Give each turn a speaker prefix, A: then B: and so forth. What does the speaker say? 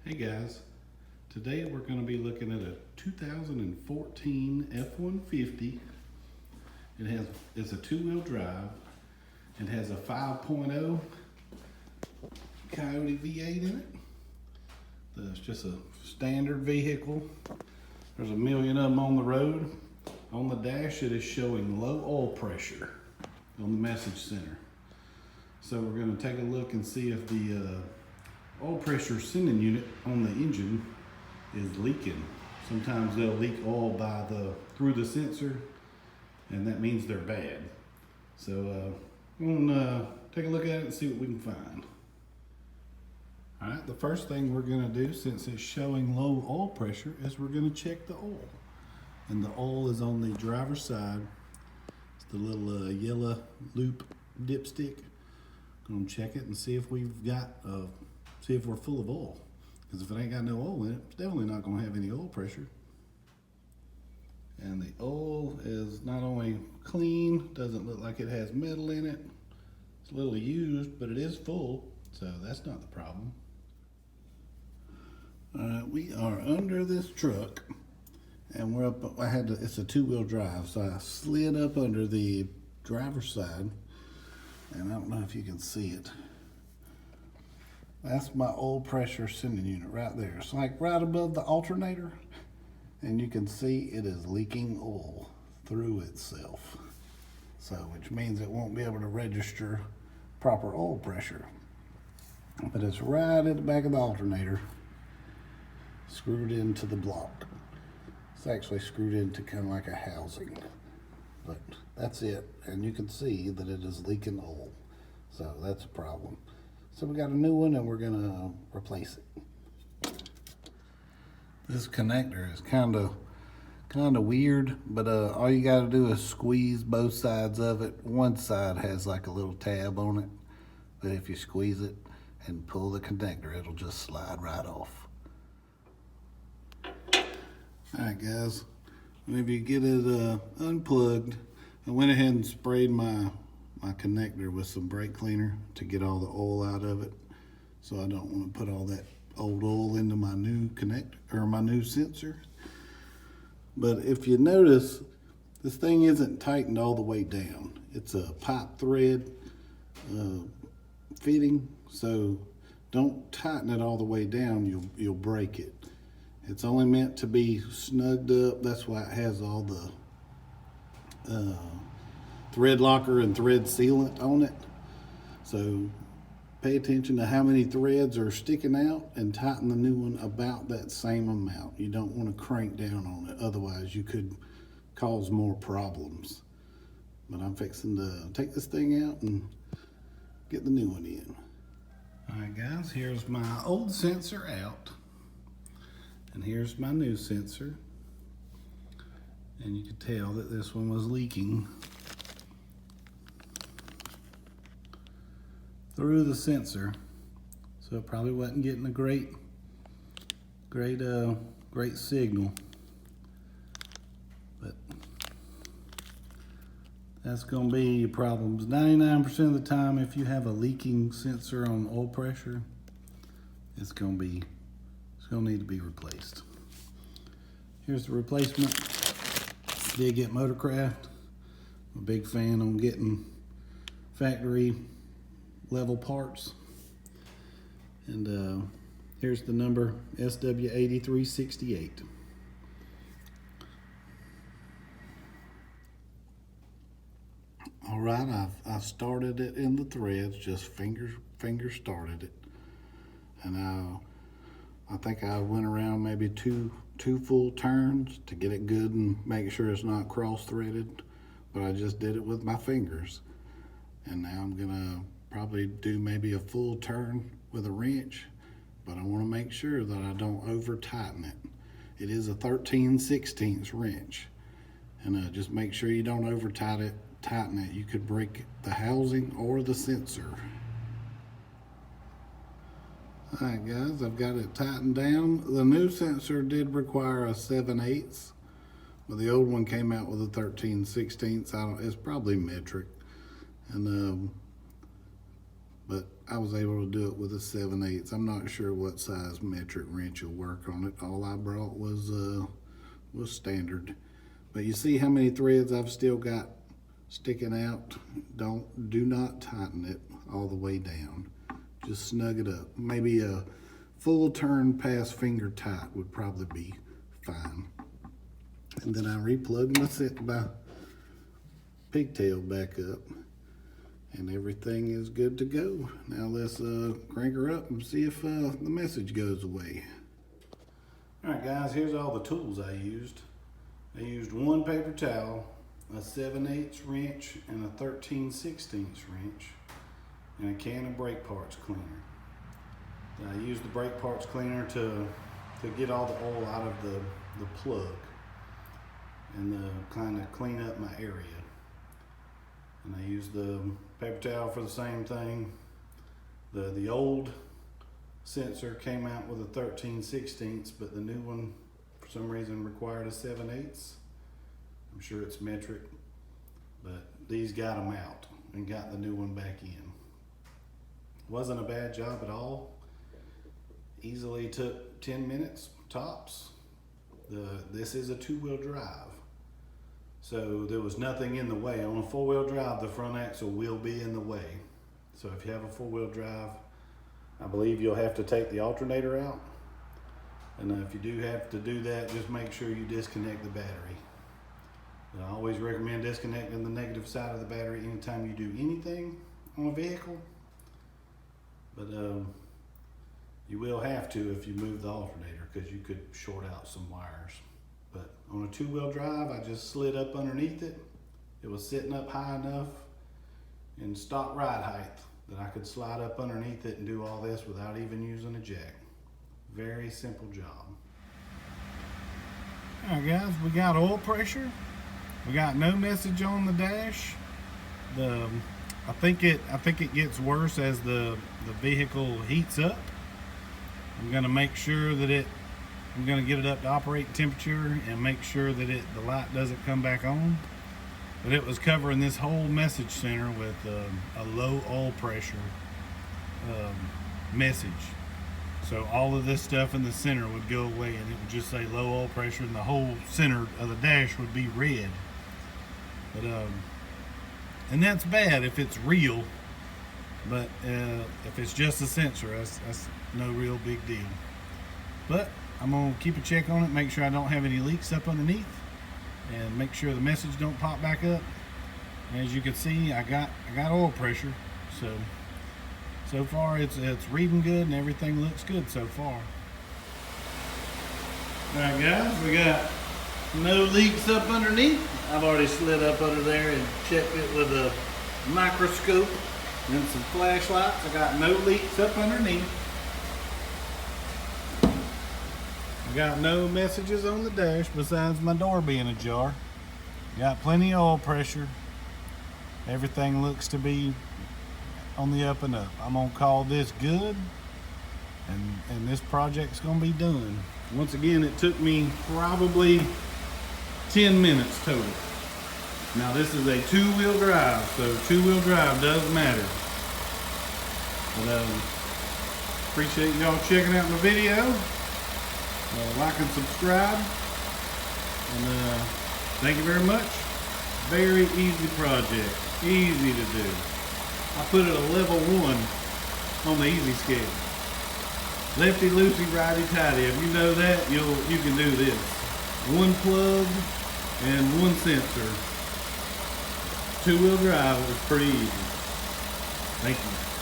A: Hey guys, today we're going to be looking at a 2014 F-150. It's a two-wheel drive. It has a 5.0 Coyote V8 in it. It's just a standard vehicle. There's a million of them on the road. On the dash it is showing low oil pressure on the message center. So we're going to take a look and see if the oil pressure sending unit on the engine is leaking. Sometimes they'll leak oil through the sensor, and that means they're bad. So we're gonna take a look at it and see what we can find. All right, the first thing we're gonna do, since it's showing low oil pressure, is we're gonna check the oil. And the oil is on the driver's side. It's the little yellow loop dipstick. Gonna check it and see if we've got see if we're full of oil. Because if it ain't got no oil in it, it's definitely not gonna have any oil pressure. And the oil is not only clean, doesn't look like it has metal in it. It's a little used, but it is full, so that's not the problem. All right, we are under this truck, and we're up. It's a two-wheel drive, so I slid up under the driver's side, and I don't know if you can see it. That's my oil pressure sending unit right there. It's like right above the alternator, and you can see it is leaking oil through itself. So, which means it won't be able to register proper oil pressure. But it's right at the back of the alternator, screwed into the block. It's actually screwed into kind of like a housing, but that's it. And you can see that it is leaking oil. So that's a problem. So we got a new one and we're gonna replace it. This connector is kind of weird, but all you gotta do is squeeze both sides of it. One side has like a little tab on it, but if you squeeze it and pull the connector, it'll just slide right off. All right, guys, whenever you get it unplugged, I went ahead and sprayed my connector with some brake cleaner to get all the oil out of it. So I don't want to put all that old oil into my new connector or my new sensor. But if you notice, this thing isn't tightened all the way down. It's a pipe thread fitting, so don't tighten it all the way down, you'll break it. It's only meant to be snugged up. That's why it has all the thread locker and thread sealant on it. So pay attention to how many threads are sticking out and tighten the new one about that same amount. You don't want to crank down on it, otherwise you could cause more problems. But I'm fixing to take this thing out and get the new one in. All right, guys, here's my old sensor out, and here's my new sensor. And you can tell that this one was leaking through the sensor, so it probably wasn't getting a great signal. But that's going to be your problems 99% of the time. If you have a leaking sensor on oil pressure, it's going to need to be replaced. Here's the replacement. Did get Motorcraft. I'm a big fan on getting factory level parts. And here's the number, SW8368. All right, I started it in the threads, just finger started it. And I think I went around maybe two full turns to get it good and make sure it's not cross-threaded, but I just did it with my fingers. And now I'm gonna probably do maybe a full turn with a wrench, but I want to make sure that I don't over tighten it. It is a 13/16 wrench, and just make sure you don't over tighten it. You could break the housing or the sensor. All right, guys, I've got it tightened down. The new sensor did require a 7/8, but the old one came out with a 13/16. It's probably metric, and but I was able to do it with a 7/8. I'm not sure what size metric wrench will work on it. All I brought was standard. But you see how many threads I've still got sticking out? Do not tighten it all the way down. Just snug it up. Maybe a full turn past finger tight would probably be fine. And then I replugged my pigtail back up, and everything is good to go. Now let's crank her up and see if the message goes away. All right, guys, here's all the tools I used. I used one paper towel, a 7/8 wrench, and a 13/16 wrench, and a can of brake parts cleaner. I used the brake parts cleaner to get all the oil out of the plug and kind of clean up my area. And I used the paper towel for the same thing. The old sensor came out with a 13/16, but the new one for some reason required a 7/8. I'm sure it's metric, but these got them out and got the new one back in. Wasn't a bad job at all. Easily took 10 minutes tops. This is a 2-wheel drive, so there was nothing in the way. On a 4-wheel drive, the front axle will be in the way. So if you have a 4-wheel drive, I believe you'll have to take the alternator out. And if you do have to do that, just make sure you disconnect the battery. I always recommend disconnecting the negative side of the battery anytime you do anything on a vehicle. But you will have to if you move the alternator, because you could short out some wires. But on a 2-wheel drive, I just slid up underneath it. It was sitting up high enough in stock ride height that I could slide up underneath it and do all this without even using a jack. Very simple job. All right, guys, we got oil pressure. We got no message on the dash. I think it gets worse as the vehicle heats up. I'm gonna make sure that I'm gonna get it up to operating temperature and make sure that the light doesn't come back on. But it was covering this whole message center with a low oil pressure message. So all of this stuff in the center would go away, and it would just say low oil pressure, and the whole center of the dash would be red. But and that's bad if it's real. But if it's just a sensor, that's no real big deal. But I'm gonna keep a check on it, make sure I don't have any leaks up underneath, and make sure the message don't pop back up. And as you can see, I got oil pressure, so far it's reading good and everything looks good so far. All right, guys, we got no leaks up underneath. I've already slid up under there and checked it with a microscope and some flashlights. I got no leaks up underneath. I got no messages on the dash besides my door being ajar. Got plenty of oil pressure. Everything looks to be on the up and up. I'm gonna call this good, and this project's gonna be done. Once again, it took me probably 10 minutes total. Now this is a 2-wheel drive, so 2-wheel drive does matter. But appreciate y'all checking out my video. Like and subscribe, and thank you very much. Very easy project, easy to do. I put it a level 1 on the easy scale. Lefty loosey, righty tighty. If you know that, you can do this. 1 plug and 1 sensor. 2-wheel drive is pretty easy. Thank you.